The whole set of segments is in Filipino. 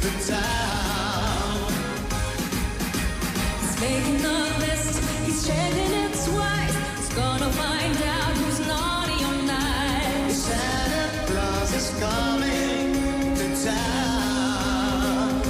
to town. He's making a list, he's checking it twice. He's gonna find out who's naughty or nice. Santa Claus is coming to town.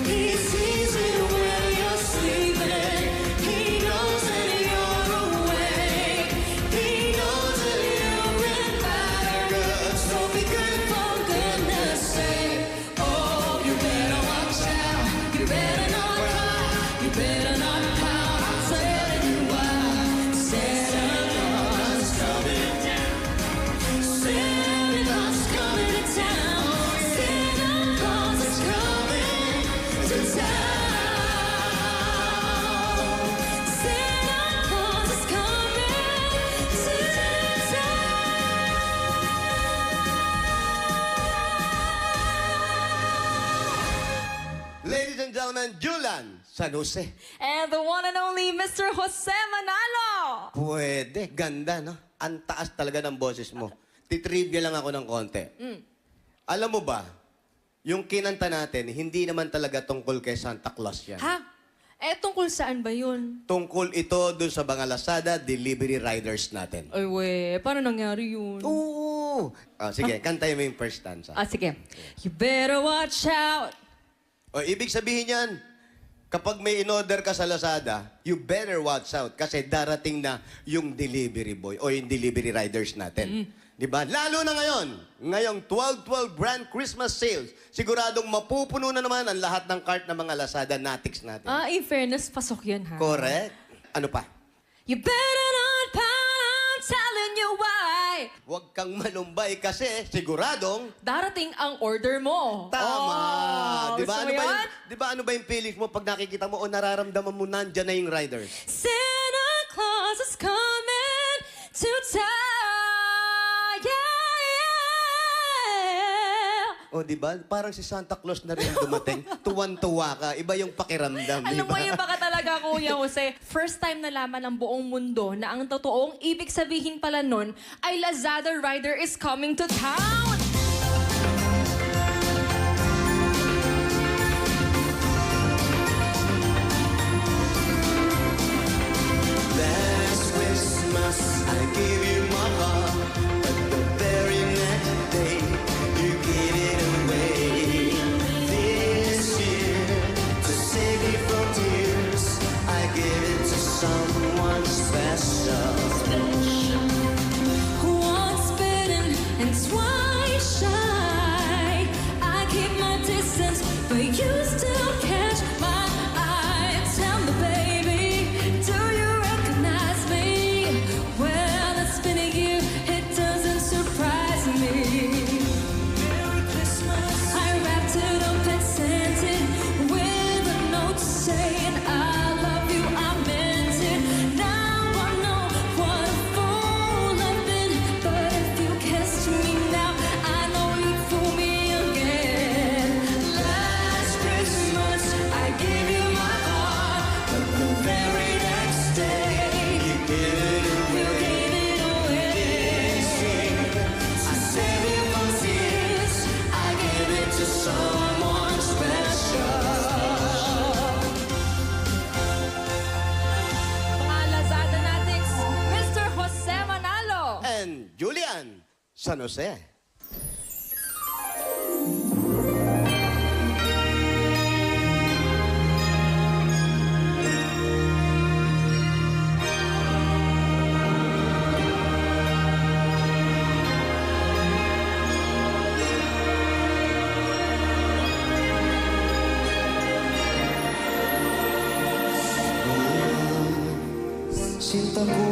He sees you when you're sleeping. He knows that you're awake. He knows that you're in bad or good. So be good for goodness sake. Oh, you better watch out. You better not cry. You better not pout. I'm telling you why. Santa Claus is coming down. Santa Claus is coming to town. Santa Claus is coming to town. Santa Claus is coming to Ladies and gentlemen, Julian San Jose. And the one and only Mr. Jose Manalo. Pwede. Ganda, no? Ang taas talaga ng boses mo. Titrivia lang ako ng konti. Alam mo ba, yung kinanta natin, hindi naman talaga tungkol kay Santa Claus yan. Ha? Eh, tungkol saan ba yun? Tungkol ito dun sa mga Lazada delivery riders natin. Ay, we, paano nangyari yun? Oo! Sige, kantayin mo yung first stanza. Sige. You better watch out. O, ibig sabihin yan, kapag may in-order ka sa Lazada, you better watch out kasi darating na yung delivery boy o yung delivery riders natin. Di ba? Lalo na ngayon, ngayong 12/12 brand Christmas sales, siguradong mapupuno na naman ang lahat ng cart ng mga Lazada Natics natin. In fairness, pasok yan, ha? Correct. Ano pa? You better not pout, I'm telling you why. Huwag kang malumbay kasi siguradong Darating ang order mo. tama. Di ba? gusto Ano mo ba yung, yan? di ba ano ba yung feelings mo pag nakikita mo o nararamdaman mo nandyan na yung riders? Santa Claus is coming to town. Yeah. O, di ba? Parang si Santa Claus na rin dumating. Tuwan-tuwa ka. Iba yung pakiramdam, di Alam mo ba? yung baka talaga, Kuya Jose, first time nalaman ng buong mundo na ang totoong ibig sabihin pala nun ay Lazada rider is coming to town. Last Christmas, I gave you my heart, but the very next day, you gave it away. This year, to save me from tears, I gave it to someone special. Once bitten and twice shy, I keep my distance, but you still catch my eye. Tell me, baby, do you recognize me? Well, it's been a year, it doesn't surprise me. Merry Christmas. I wrapped it up and sent it with a note saying I love you, I meant it. Now I know what a fool I've been, but if you kissed me now, I know you'd fool me again. Last Christmas, I gave you my heart, but the very next day, you gave it away. I saved you from tears, I gave it to someone special. Mga Lazada Natics, Mr. Jose Manalo. And Julian San Jose. Sinta ko,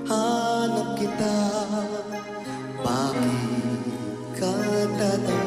hanap kita, bakit ka tatawag?